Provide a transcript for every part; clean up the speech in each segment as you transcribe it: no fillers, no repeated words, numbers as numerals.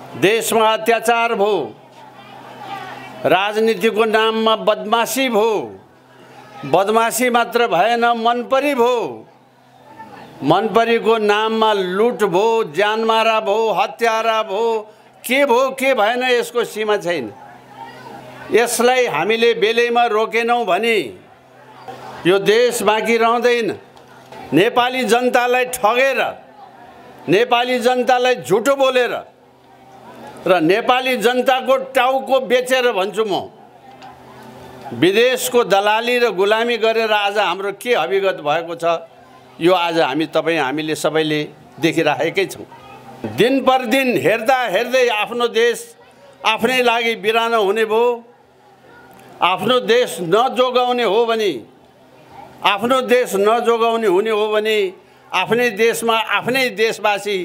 देशमा अत्याचार भयो, राजनीतिको नाममा बदमासी भयो, बदमासी मात्र भएन मनपरी भयो, मनपरीको नाममा लुट भयो, जानमारा भयो, हत्यारा भयो, के भएन यसको सीमा छैन। यसलाई हामीले बेलैमा रोकेनौं भने यो देश बाँकी रहँदैन। नेपाली जनतालाई ठगेर, नेपाली जनतालाई झुटो बोलेर र नेपाली जनताको टाउको बेचेर भन्छु म विदेशको दलाली र गुलामी गरेर आज हाम्रो के अभिगत भएको छ यो आज हामीले सबैले देखिराखेकै छौं। दिन पर दिन हेर्दा हेर्दै आफ्नो देश आफ्नै लागि बिरानो हुने भयो। आफ्नो देश नजोगाउने हो भने, आफ्नो देश नजोगाउने हुने हो भने आफ्नै देशमा आफ्नै देशवासी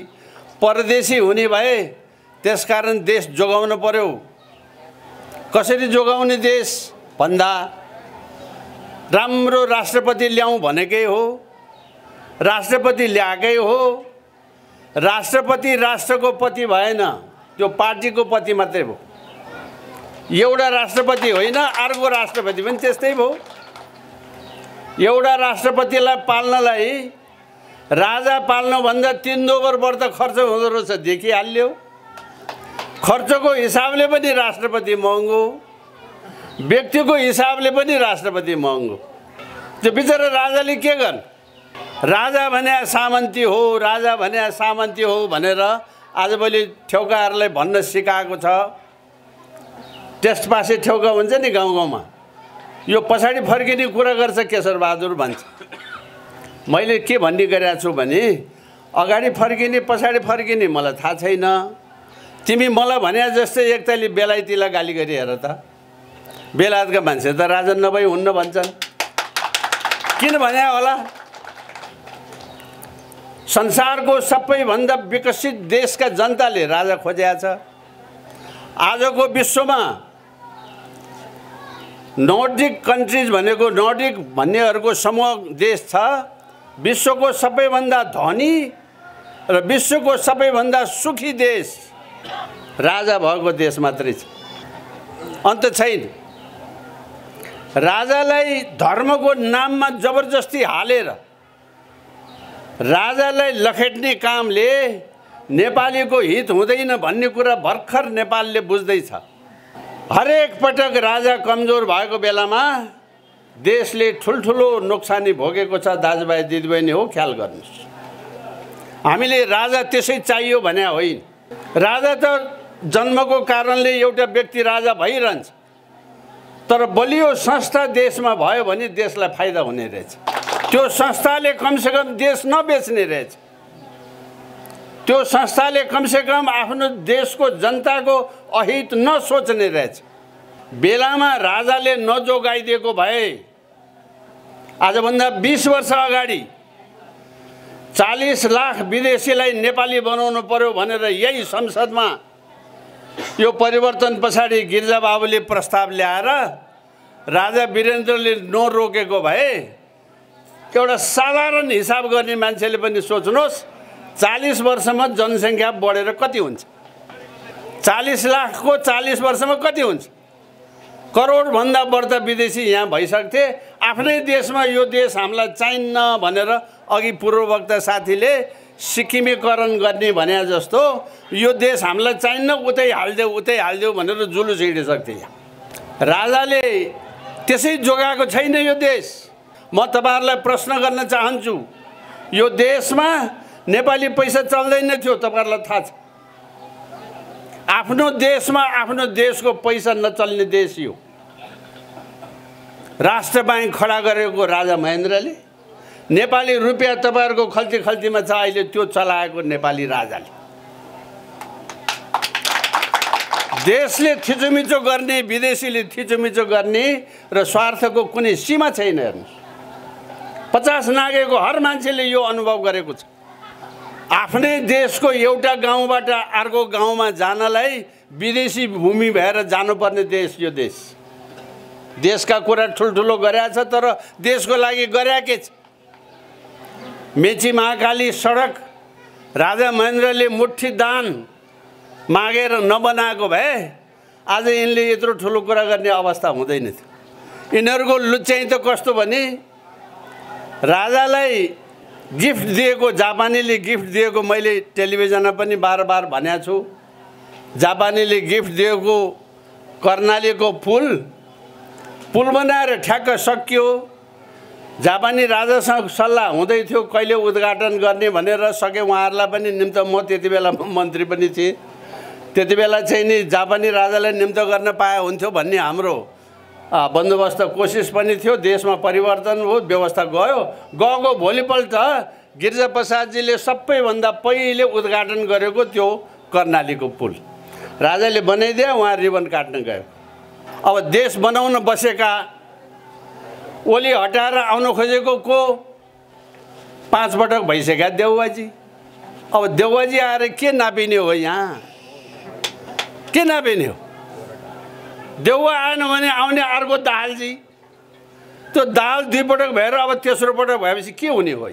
परदेशी हुने भए त्यसकारण देश जोगाउन पर्यो। कसरी जोगाउने देश भन्दा राम्रो राष्ट्रपति ल्याउँ भनेकै हो, राष्ट्रपति ल्याएकै हो। राष्ट्रपति राष्ट्रको पति भएन, त्यो पार्टीको पति मात्रै हो। एउटा राष्ट्रपति होइन, अर्को राष्ट्रपति पनि त्यस्तै भयो। एउटा राष्ट्रपतिलाई पाल्नलाई राजा पाल्नुभन्दा 3 दोबर बढ्ता खर्च हुँदो रहेछ, देखिहाल्यो। खर्चको हिसाबले पनि राष्ट्रपति महँगो, व्यक्तिको हिसाबले पनि राष्ट्रपति महँगो। त्यो बिचरा राजाले के गर्नु? राजा भने सामन्ती हो, राजा भने सामन्ती हो भनेर आजभोलि ठेउकाहरूलाई भन्न सिकाएको छ। टेस्ट पासै ठेउका हुन्छ नि गाउँ गाउँमा। यो पछाडि फर्किने कुरा गर्छ केशरबहादुर भन्छ। मैले के भन्ने गरेको छु भने अगाडि फर्किने पछाडि फर्किने मलाई थाहा छैन। तिमी मलाई भने जस्तै एकताली बेलायतीलाई गाली गरी हेर त। बेलायतका मान्छे त राजा नभई हुन्न भन्छन्। किन भने होला? संसारको सबैभन्दा विकसित देशका जनताले राजा खोजेको छ। आजको विश्वमा नर्डिक कन्ट्रिज भनेको नर्डिक भन्नेहरूको समूह देश छ। विश्वको सबैभन्दा धनी र विश्वको सबैभन्दा सुखी देश राजा भएको देश मात्रै छ, अन्त छैन। राजालाई धर्मको नाममा जबरजस्ती हालेर राजालाई लखेट्ने कामले नेपालीको हित हुँदैन भन्ने कुरा भर्खर नेपालले बुझ्दैछ। हरेक पटक राजा कमजोर भएको बेलामा देशले ठुल्ठुलो नोक्सानी भोगेको छ। दाजुभाइ दिदीबहिनी हो, ख्याल गर्नुहोस्। हामीले राजा त्यसै चाहियो भने होइन। राजा त जन्मको कारणले एउटा व्यक्ति राजा भइरहन्छ, तर बलियो संस्था देशमा भयो भने देशलाई फाइदा हुने रहेछ। त्यो संस्थाले कमसेकम देश नबेच्ने रहेछ। त्यो संस्थाले कमसेकम आफ्नो देशको जनताको अहित नसोच्ने रहेछ। बेलामा राजाले नजोगाइदिएको भए आजभन्दा 20 वर्ष अगाडि 40 लाख विदेशीलाई नेपाली बनाउनु पर्यो भनेर यही संसदमा यो परिवर्तन पछाडि गिरिजाबाबुले प्रस्ताव ल्याएर राजा वीरेन्द्रले नरोकेको भए एउटा साधारण हिसाब गर्ने मान्छेले पनि सोच्नुहोस् 40 वर्षमा जनसङ्ख्या बढेर कति हुन्छ? 40 लाखको 40 वर्षमा कति हुन्छ? करोडभन्दा बढ्ता विदेशी यहाँ भइसक्थे। आफ्नै देशमा यो देश हामीलाई चाहिन्न भनेर अघि पूर्ववक्ता साथीले सिक्किमीकरण गर्ने भने जस्तो यो देश हामीलाई चाहिन्न, उतै हाल्देऊ भनेर जुलुस हिँडिसक्थे। राजाले त्यसै जोगाएको छैन यो देश। म तपाईहरुलाई प्रश्न गर्न चाहन्छु, यो देशमा नेपाली पैसा चल्दैन थियो, तपाईहरुलाई थाहा छ। आफ्नो देशमा आफ्नो देशको पैसा नचल्ने देश यो। राष्ट्र बैंक खडा गरेको राजा महेन्द्रले, नेपाली रुपियाँ तपाईहरुको खल्ती खल्तीमा छ, अहिले त्यो चलाएको नेपाली राजाले। देशले थिचोमिचो गर्ने, विदेशीले थिचोमिचो गर्ने र स्वार्थको कुनै सीमा छैन। हेर्नुस्, 50 नागेको हर मान्छेले यो अनुभव गरेको छ। आफ्नै देशको एउटा गाउँबाट अर्को गाउँमा जानलाई विदेशी भूमि भएर जानुपर्ने देश यो देश। देशका कुरा ठुल्ठुलो गरेछ, तर देशको लागि गरेकै छ। मेची महाकाली सडक राजा महेन्द्रले मुट्ठी दान मागेर नबनाएको भए आज यिनले यत्रो ठुलो कुरा गर्ने अवस्था हुँदैन थियो। यिनीहरूको लुच्चाइ त कस्तो भने राजालाई गिफ्ट दिएको, जापानीले गिफ्ट दिएको, मैले टेलिभिजनमा पनि बार भनेको छु, जापानीले गिफ्ट दिएको कर्णालीको पुल बनाएर ठ्याक्क सकियो। जापानी राजासँग सल्लाह हुँदै थियो कहिले उद्घाटन गर्ने भनेर, सके उहाँहरूलाई पनि निम्त, म त्यति बेला मन्त्री पनि थिएँ, त्यति बेला चाहिँ नि जापानी राजालाई निम्त गर्न पाए हुन्थ्यो भन्ने हाम्रो बन्दोबस्त कोसिस पनि थियो। देशमा परिवर्तन हो, व्यवस्था गएको भोलिपल्ट गिरिजाप्रसादजीले सबैभन्दा पहिले उद्घाटन गरेको त्यो कर्णालीको पुल राजाले बनाइदिए, उहाँ रिबन काट्न गयो। अब देश बनाउन बसेका ओली हटाएर आउन खोजेको को 5 पटक भइसक्यो देउवाजी। अब देउवाजी आएर के नापिने हो, यहाँ के नापिने हो? देउवा आएन भने आउने अर्को दाहालजी, त्यो दाहाल 2 पटक भएर अब तेस्रो पटक भएपछि के हुने हो?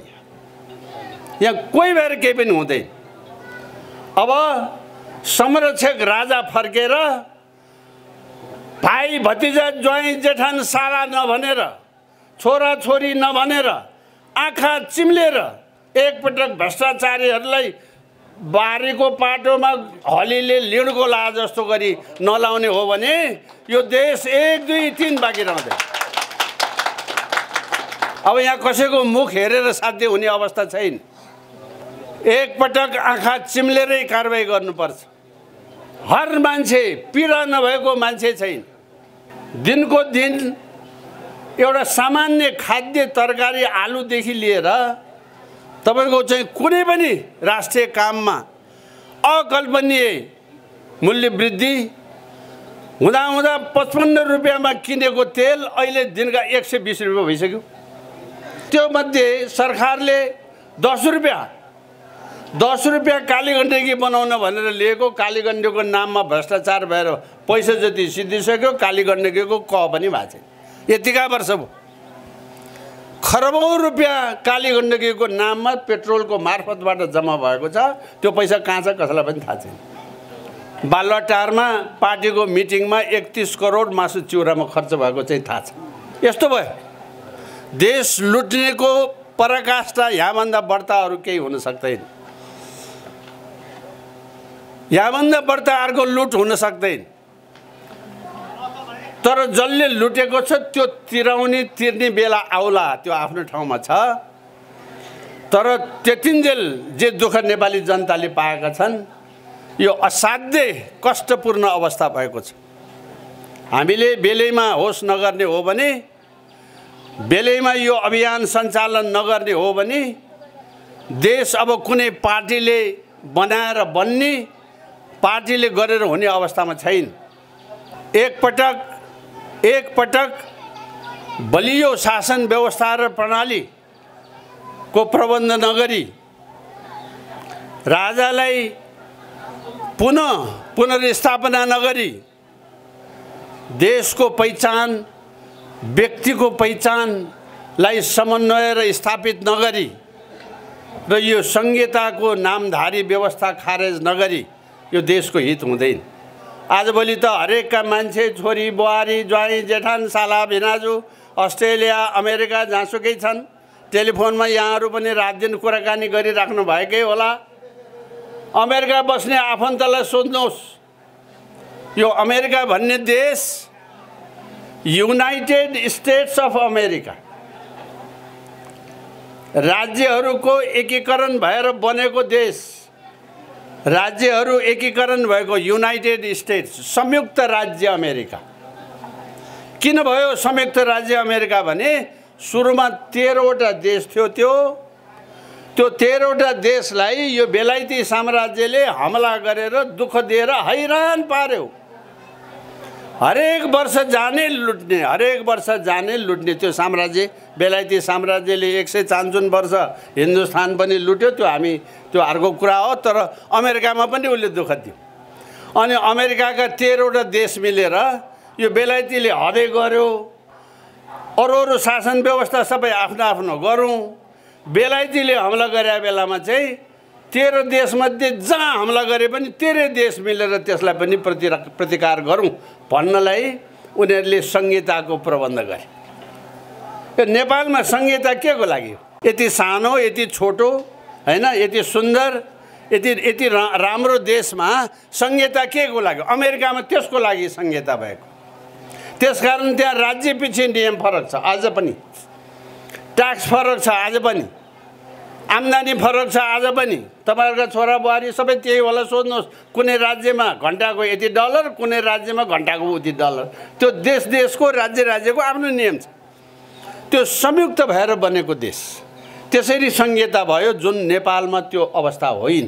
यहाँ कोही भएर केही पनि हुँदैन। अब संरक्षक राजा फर्केर भाइ भतिजा ज्वाइँ जेठान साला नभनेर, छोरा छोरी नभनेर, आँखा चिम्लेर एकपटक भ्रष्टाचारीहरूलाई बारीको पाटोमा हलीले लिँडको ला जस्तो गरी नलाउने हो भने यो देश 1 2 3 बाँकी रहँदैन। अब यहाँ कसैको मुख हेरेर साध्य हुने अवस्था छैन। एकपटक आँखा चिम्लेरै कारबाही गर्नुपर्छ। हर मान्छे, पीडा नभएको मान्छे छैन। दिनको दिन एउटा सामान्य खाद्य तरकारी आलुदेखि लिएर तपाईको चाहिँ कुनै पनि राष्ट्रिय काममा अकल्पनीय मूल्य वृद्धि हुँदा 55 रुपियाँमा किनेको तेल अहिले दिनका 120 रुपियाँ भइसक्यो। त्यो मध्ये सरकारले 10 रुपियाँ कालीगण्डकी बनाउन भनेर लिएको, कालीगण्डकीको नाममा भ्रष्टाचार भएर पैसा जति सिद्धिसक्यो, कालीगण्डकीको क पनि भएको छैन। यतिका वर्ष भयो खरबौं रुपियाँ कालीगण्डकीको नाममा पेट्रोलको मार्फतबाट जम्मा भएको छ। त्यो पैसा कहाँ छ कसैलाई पनि थाहा छैन। बालुवाटारमा पार्टीको मिटिङमा 31 करोड मासु चिउरामा खर्च भएको चाहिँ थाहा छ। यस्तो भयो। देश लुट्नेको पराकाष्ठा यहाँभन्दा बढ्ता अरू केही हुन सक्दैन। यहाँभन्दा बढ्ता अर्को लुट हुन सक्दैन। तर जसले लुटेको छ त्यो तिर्ने बेला आउला, त्यो आफ्नो ठाउँमा छ। तर त्यतिन्जेल जे दुःख नेपाली जनताले पाएका छन्, यो असाध्य कष्टपूर्ण अवस्था भएको छ। हामीले बेलैमा होस नगर्ने हो भने, बेलैमा यो अभियान सञ्चालन नगर्ने हो भने देश अब कुनै पार्टीले बनाएर बन्ने, पार्टीले गरेर हुने अवस्थामा छैन। एकपटक बलियो शासन व्यवस्था र प्रणालीको प्रबन्ध नगरी राजालाई पुनर्स्थापना नगरी देशको पहिचान, व्यक्तिको पहिचानलाई समन्वय र स्थापित नगरी र यो संहिताको नामधारी व्यवस्था खारेज नगरी यो देशको हित हुँदैन। आजभोलि त हरेकका मान्छे, छोरी बुहारी, ज्वाइँ जेठान, साला भिनाजु अस्ट्रेलिया, अमेरिका जहाँसुकै छन्। टेलिफोनमा यहाँहरू पनि रात दिन कुराकानी गरिराख्नु भएकै होला। अमेरिका बस्ने आफन्तलाई सोध्नुहोस्, यो अमेरिका भन्ने देश युनाइटेड स्टेट्स अफ अमेरिका राज्यहरूको एकीकरण भएर बनेको देश, राज्यहरू एकीकरण भएको युनाइटेड स्टेट्स, संयुक्त राज्य अमेरिका। किन भयो संयुक्त राज्य अमेरिका भने सुरुमा 13वटा देश थियो। त्यो 13वटा देशलाई यो बेलायती साम्राज्यले हमला गरेर दुःख दिएर हैरान पार्यो। हरेक वर्ष जाने लुट्ने त्यो साम्राज्य, बेलायती साम्राज्यले 154 वर्ष हिन्दुस्तान पनि लुट्यो। त्यो अर्को कुरा हो। तर अमेरिकामा पनि उसले दुःख दियो। अनि अमेरिकाका 13वटा देश मिलेर यो बेलायतीले हदै गर्यो। अरू शासन व्यवस्था सबै आफ्नो आफ्नो गरौँ। बेलायतीले हमला गरे बेलामा चाहिँ 13 देशमध्ये जहाँ हमला गरे पनि 13 देश मिलेर त्यसलाई पनि प्रतिकार गरौँ भन्नलाई उनीहरूले संहिताको प्रबन्ध गरे। यो नेपालमा संहिता के को लागि हो? यति सानो, यति छोटो, हैन, यति सुन्दर, यति राम्रो देशमा संहिता के को लागि? अमेरिकामा त्यसको लागि संहिता भएको। त्यसकारण त्यहाँ राज्य पछि नियम फरक छ, आज पनि ट्याक्स फरक छ, आज पनि आम्दानी फरक छ, आज पनि तपाईहरुका छोरा बुहारी सबै त्यही होला। सोध्नुहोस्, कुनै राज्यमा घण्टाको यति डलर, कुनै राज्यमा घण्टाको उति डलर। त्यो देशको राज्यको आफ्नो नियम छ। त्यो संयुक्त भएर बनेको देश, त्यसरी संहिता भयो, जुन नेपालमा त्यो अवस्था होइन।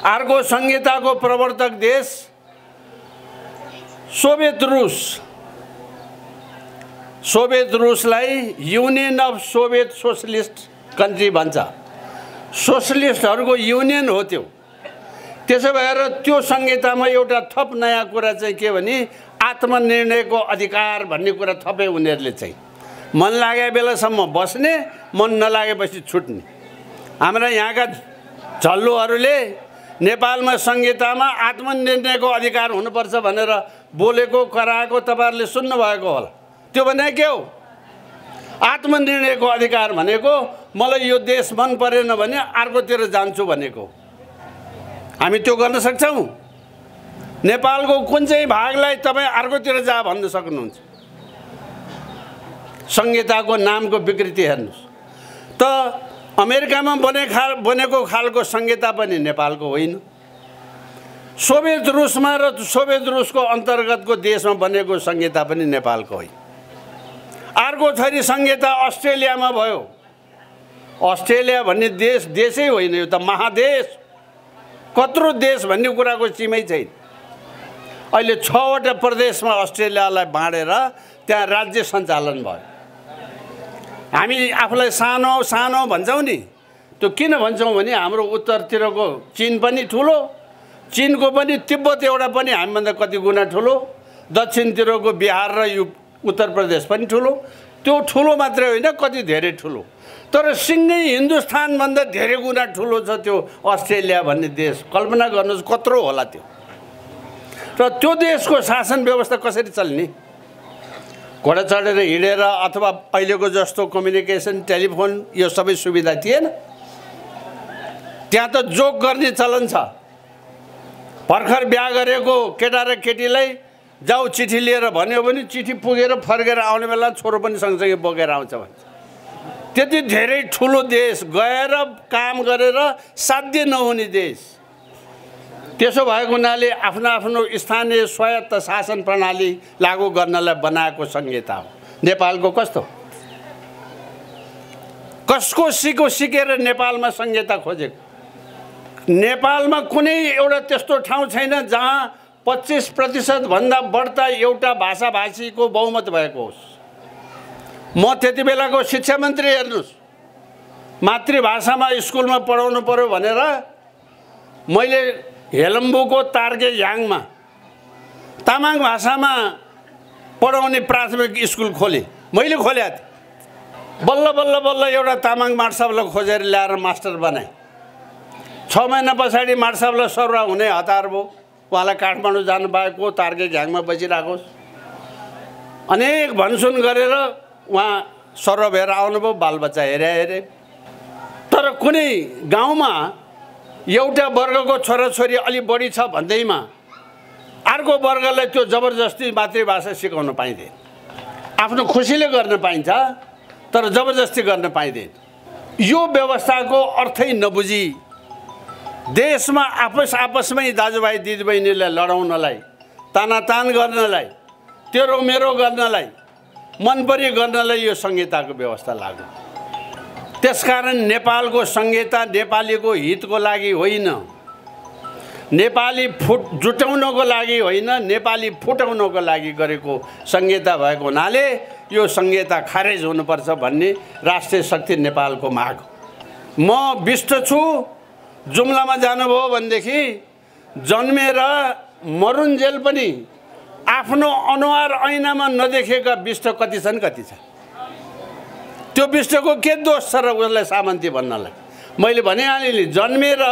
अर्को संहिताको प्रवर्तक देश सोभियत रुस। सोभियत रुसलाई union of Soviet socialist country भन्छ। सोशलिस्टहरूको युनियन हो त्यो। त्यसो भएर त्यो संहितामा एउटा थप नयाँ कुरा चाहिँ के भने आत्मनिर्णयको अधिकार भन्ने कुरा थपे उनीहरूले चाहिँ। मन लागे बेलासम्म बस्ने, मन नलागेपछि छुट्ने। हाम्रा यहाँका झल्लोहरूले नेपालमा संहितामा आत्मनिर्णयको अधिकार हुनुपर्छ भनेर बोलेको कराएको तपाईहरुले सुन्नुभएको होला। त्यो भने के हो? आत्मनिर्णयको अधिकार भनेको मलाई यो देश मन परेन भने अर्कोतिर जान्छु भनेको। हामी त्यो गर्न सक्छौँ? नेपालको कुन चाहिँ भागलाई तपाईँ अर्कोतिर जा भन्न सक्नुहुन्छ? संहिताको नामको विकृति हेर्नुहोस् त। अमेरिकामा बनेको खालको संहिता पनि नेपालको होइन। सोभियत रुसमा र सोभियत रुसको अन्तर्गतको देशमा बनेको संहिता पनि नेपालको होइन। अर्को थरी संहिता अस्ट्रेलियामा भयो। अस्ट्रेलिया भन्ने देशै होइन, यो त महादेश। कत्रो देश भन्ने कुराको सीमै छैन। अहिले 6वटा प्रदेशमा अस्ट्रेलियालाई बाँडेर त्यहाँ राज्य सञ्चालन भयो। हामी आफूलाई सानो सानो भन्छौँ नि, त्यो किन भन्छौँ भने हाम्रो उत्तरतिरको चीन पनि ठुलो, चीनको पनि तिब्बत एउटा पनि हामीभन्दा कति गुणा ठुलो, दक्षिणतिरको बिहार र उत्तर प्रदेश पनि ठुलो। त्यो ठुलो मात्रै होइन, कति धेरै ठुलो। तर सिङ्गै हिन्दुस्तानभन्दा धेरै गुणा ठुलो छ त्यो अस्ट्रेलिया भन्ने देश। कल्पना गर्नुहोस् कत्रो होला त्यो। र त्यो देशको शासन व्यवस्था कसरी चल्ने? घोडा चढेर हिँडेर अथवा अहिलेको जस्तो कम्युनिकेसन, टेलिफोन यो सबै सुविधा थिएन। त्यहाँ त जोक गर्ने चलन छ। भर्खर बिहा गरेको केटा र केटीलाई जाऊ चिठी लिएर भन्यो भने चिठी पुगेर फर्केर आउने बेला छोरो पनि सँगसँगै बोकेर आउँछ भन्छ। त्यति धेरै ठुलो देश, गएर काम गरेर साध्य नहुने देश। त्यसो भएको हुनाले आफ्नो आफ्नो स्थानीय स्वायत्त शासन प्रणाली लागू गर्नलाई बनाएको संहिता हो। नेपालको कस्तो? कसको सिकेर नेपालमा संहिता खोजेको? नेपालमा कुनै एउटा त्यस्तो ठाउँ छैन जहाँ 25% भन्दा बढ्ता एउटा भाषाभाषीको बहुमत भएको होस्। म त्यति बेलाको शिक्षा मन्त्री हेर्नुहोस्, मातृभाषामा स्कुलमा पढाउनु पर्यो भनेर मैले हेलम्बुको तार्गे याङमा तामाङ भाषामा पढाउने प्राथमिक स्कुल खोलेँ। मैले खोलेको थिएँ। बल्ल बल्ल बल्ल एउटा तामाङ मार्साबलाई खोजेर ल्याएर मास्टर बनाएँ। 6 महिना पछाडि मार्साबलाई सरुवा हुने हतार भयो। उहाँलाई काठमाडौँ जानुभएको, तार्गे झ्याङमा बसिराखोस्। अनेक भनसुन गरेर उहाँ सरुवा भएर आउनुभयो, बालबच्चा हेरे। तर कुनै गाउँमा एउटा वर्गको छोराछोरी अलि बढी छ भन्दैमा अर्को वर्गलाई त्यो जबरजस्ती मातृभाषा सिकाउन पाइँदैन। आफ्नो खुसीले गर्न पाइन्छ, तर जबरजस्ती गर्न पाइँदैन। यो व्यवस्थाको अर्थै नबुझी देशमा आपसमै दाजुभाइ दिदीबहिनीलाई लडाउनलाई, तानातान गर्नलाई, तेरो मेरो गर्नलाई, मनपरी गर्नलाई यो संहिताको व्यवस्था लाग्यो। त्यसकारण नेपालको संहिता नेपालीको हितको लागि होइन, नेपाली जुटाउनको लागि होइन, नेपाली फुटाउनको लागि गरेको संहिता भएको हुनाले यो संहिता खारेज हुनुपर्छ भन्ने राष्ट्रिय शक्ति नेपालको माग। म विष्ट छु। जुम्लामा जानुभयो भनेदेखि जन्मेर मरुन्जेल पनि आफ्नो अनुहार ऐनामा नदेखेका विष्ट कति छन्? त्यो विष्टको के दोष छ र उसलाई सामन्ती भन्नलाई? मैले भनिहालेँ जन्मेर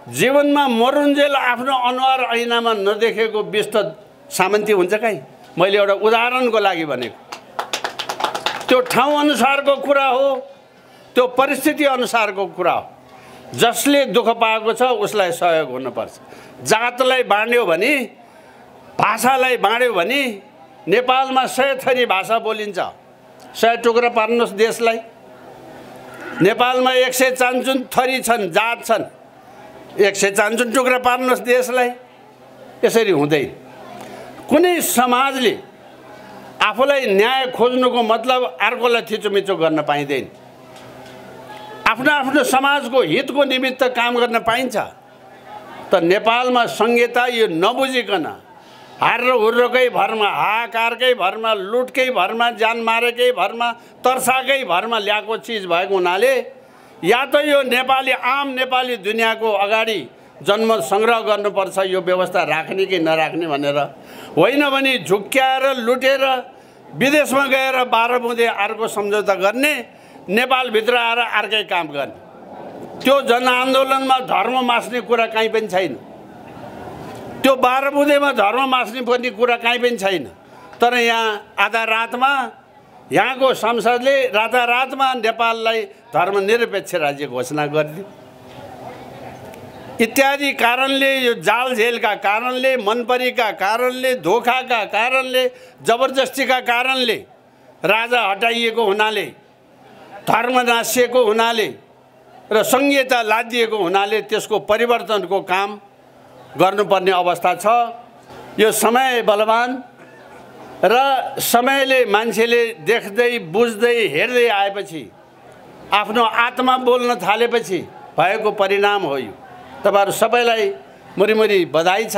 जीवनमा मरुन्जेल आफ्नो अनुहार ऐनामा नदेखेको व्यस्त सामन्ती हुन्छ काहीँ। मैले एउटा उदाहरणको लागि भनेको। त्यो ठाउँ अनुसारको कुरा हो, त्यो परिस्थिति अनुसारको कुरा हो। जसले दुःख पाएको छ उसलाई सहयोग हुनुपर्छ। जातलाई बाँड्यो भने, भाषालाई बाँड्यो भने नेपालमा 100 थरी भाषा बोलिन्छ। 100 टुक्रा पार्नुहोस् देशलाई। नेपालमा 154 थरी छन्, जात छन्। 154 टुक्रा पार्नुहोस् देशलाई। यसरी हुँदैन। कुनै समाजले आफूलाई न्याय खोज्नुको मतलब अर्कोलाई थिचोमिचो गर्न पाइँदैन। आफ्नो आफ्नो समाजको हितको निमित्त काम गर्न पाइन्छ। त नेपालमा संहिता यो नबुझिकन हार र हुर्रोकै भरमा, हाहाकारकै भरमा, लुटकै भरमा, ज्यान मारेकै भरमा, तर्साकै भरमा ल्याएको चिज भएको हुनाले या त यो नेपाली आम नेपाली दुनियाँको अगाडि जनमत सङ्ग्रह गर्नुपर्छ, यो व्यवस्था राख्ने कि नराख्ने भनेर, होइन भने झुक्क्याएर लुटेर विदेशमा गएर 12 बुँदे अर्को सम्झौता गर्ने, नेपालभित्र आएर अर्कै काम गर्ने। त्यो जनआन्दोलनमा धर्म मास्ने कुरा कहीँ पनि छैन। त्यो 12 बुँदेमा धर्म मास्ने पर्ने कुरा कहीँ पनि छैन। तर यहाँ आधा रातमा यहाँको संसदले रातारातमा नेपाललाई धर्मनिरपेक्ष राज्य घोषणा गरिदियो। इत्यादि कारणले, यो जालझेलका कारणले, मनपरीका कारणले, धोखाका कारणले, जबरजस्तीका कारणले राजा हटाइएको हुनाले, धर्म नासिएको हुनाले र संहिता लादिएको हुनाले त्यसको परिवर्तनको काम गर्नुपर्ने अवस्था छ। यो समय बलवान र समयले मान्छेले देख्दै बुझ्दै हेर्दै आएपछि, आफ्नो आत्मा बोल्न थालेपछि भएको परिणाम हो यो। तपाईहरु सबैलाई मुरीमुरी बधाई छ,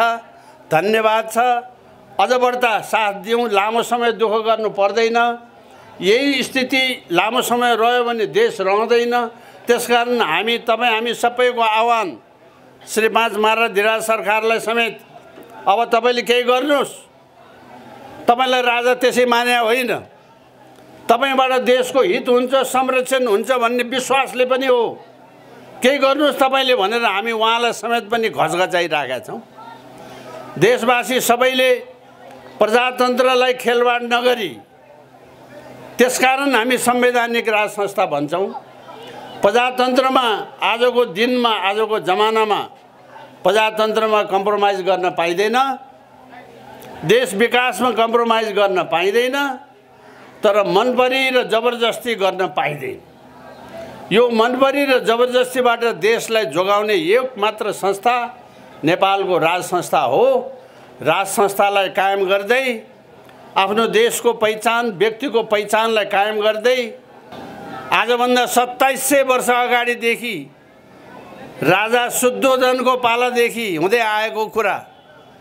धन्यवाद छ। अझ बढ्ता साथ दिउँ, लामो समय दुःख गर्नु पर्दैन। यही स्थिति लामो समय रह्यो भने देश रहँदैन। त्यसकारण हामी सबैको आह्वान श्री 5 मारा धिराज सरकारलाई समेत, अब तपाईले केही गर्नुस्। तपाईलाई राजा त्यसै माने होइन, तपाईबाट देशको हित हुन्छ, संरक्षण हुन्छ भन्ने विश्वासले पनि हो। केही गर्नुस् तपाईले भनेर हामी उहाँलाई समेत पनि घचघचाइराखेका छौँ। देशवासी सबैले प्रजातन्त्रलाई खेलवाड नगरी, त्यसकारण हामी संवैधानिक राज संस्था भन्छौँ। प्रजातन्त्रमा आजको दिनमा, आजको जमानामा प्रजातन्त्रमा कम्प्रोमाइज गर्न पाइँदैन, देश विकासमा कम्प्रोमाइज गर्न पाइँदैन, तर मनपरी र जबरजस्ती गर्न पाइँदैन। यो मनपरी र जबरजस्तीबाट देशलाई जोगाउने एक मात्र संस्था नेपालको राज संस्था हो। राज संस्थालाई कायम गर्दै, आफ्नो देशको पहिचान, व्यक्तिको पहिचानलाई कायम गर्दै, आजभन्दा 2700 वर्ष अगाडिदेखि राजा शुद्धोधनको पालादेखि हुँदै आएको कुरा,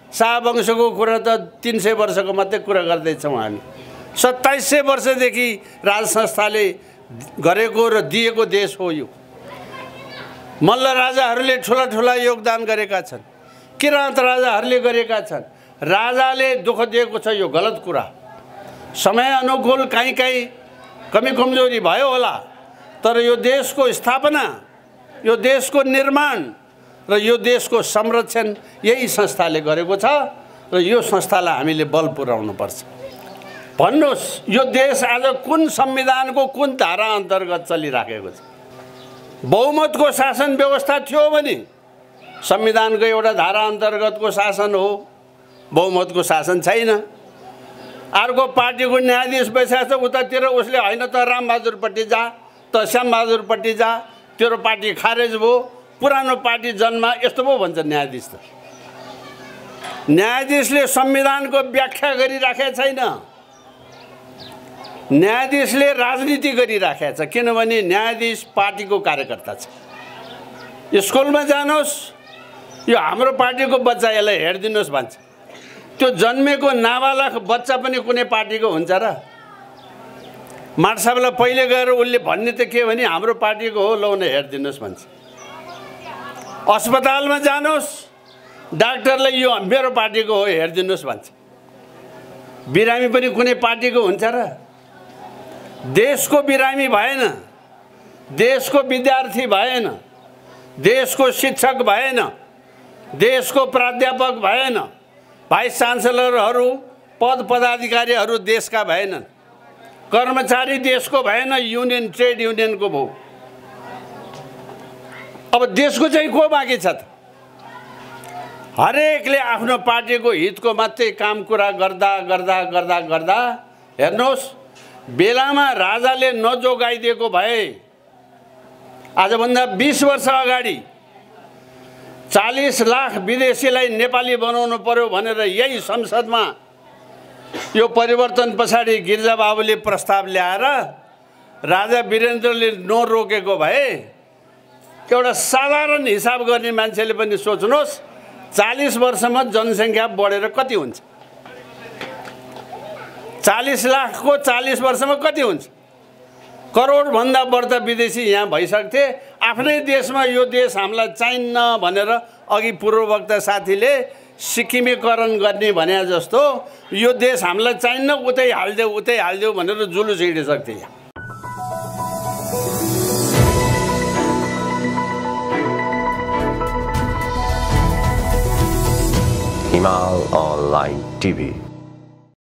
शाहवंशको कुरा त 300 वर्षको मात्रै कुरा गर्दैछौँ हामी। 2700 वर्षदेखि राज संस्थाले गरेको र दिएको देश हो यो। मल्ल राजाहरूले ठुला ठुला योगदान गरेका छन्, किराँत राजाहरूले गरेका छन्। राजाले दुःख दिएको छ, यो गलत कुरा। समय अनुकूल कहीँ कहीँ कमी कमजोरी भयो होला, तर यो देशको स्थापना, यो देशको निर्माण र यो देशको संरक्षण यही संस्थाले गरेको छ र यो संस्थालाई हामीले बल पुर्याउनुपर्छ। भन्नुहोस्, यो देश आज कुन संविधानको कुन धारा अन्तर्गत चलिराखेको छ? बहुमतको शासन व्यवस्था थियो भने संविधानको एउटा धारा अन्तर्गतको शासन हो, बहुमतको शासन छैन। अर्को पार्टीको न्यायाधीश बसेको छ उतातिर, उसले होइन त रामबहादुरपट्टि जा, त श्यामबहादुरपट्टि जा, तेरो पार्टी खारेज भयो, पुरानो पार्टी जन्मा, यस्तो पो भन्छ न्यायाधीश। त न्यायाधीशले संविधानको व्याख्या गरिराखेको छैन, न्यायाधीशले राजनीति गरिराखेको छ। किनभने न्यायाधीश पार्टीको कार्यकर्ता छ। स्कुलमा जानुहोस्, यो हाम्रो पार्टीको बच्चा, यसलाई हेरिदिनुहोस् भन्छ। त्यो जन्मेको नाबालक बच्चा पनि कुनै पार्टीको हुन्छ र? माट साहबलाई पहिले गएर उसले भन्ने त के भने हाम्रो पार्टीको हो, लौ न हेरिदिनुहोस् भन्छ। अस्पतालमा जानुहोस्, डाक्टरले यो मेरो पार्टीको हो हेरिदिनुहोस् भन्छ। बिरामी पनि कुनै पार्टीको हुन्छ र? देशको बिरामी भएन, देशको विद्यार्थी भएन, देशको शिक्षक भएन, देशको प्राध्यापक भएन, भाइस चान्सेलरहरू पद पदाधिकारीहरू देशका भएनन्, कर्मचारी देशको भएन, युनियन ट्रेड युनियनको भयो। अब देशको चाहिँ को बाँकी छ त? हरेकले आफ्नो पार्टीको हितको मात्रै काम कुरा गर्दा गर्दा गर्दा गर्दा हेर्नुहोस्, बेलामा राजाले नजोगाइदिएको भए आजभन्दा 20 वर्ष अगाडि 40 लाख विदेशीलाई नेपाली बनाउनु पर्यो भनेर यही संसदमा यो परिवर्तन पछाडि गिरिजाबाबुले प्रस्ताव ल्याएर राजा वीरेन्द्रले नरोकेको भए एउटा साधारण हिसाब गर्ने मान्छेले पनि सोच्नुहोस् 40 वर्षमा जनसङ्ख्या बढेर कति हुन्छ? 40 लाखको 40 वर्षमा कति हुन्छ? करोडभन्दा बढ्ता विदेशी यहाँ भइसक्थे। आफ्नै देशमा यो देश हामीलाई चाहिन्न भनेर अघि पूर्ववक्ता साथीले सिक्किमीकरण गर्ने भने जस्तो यो देश हामीलाई चाहिन्न, उतै हालिदेऊ भनेर जुलुस हिँडिसक्थे। Himal Online TV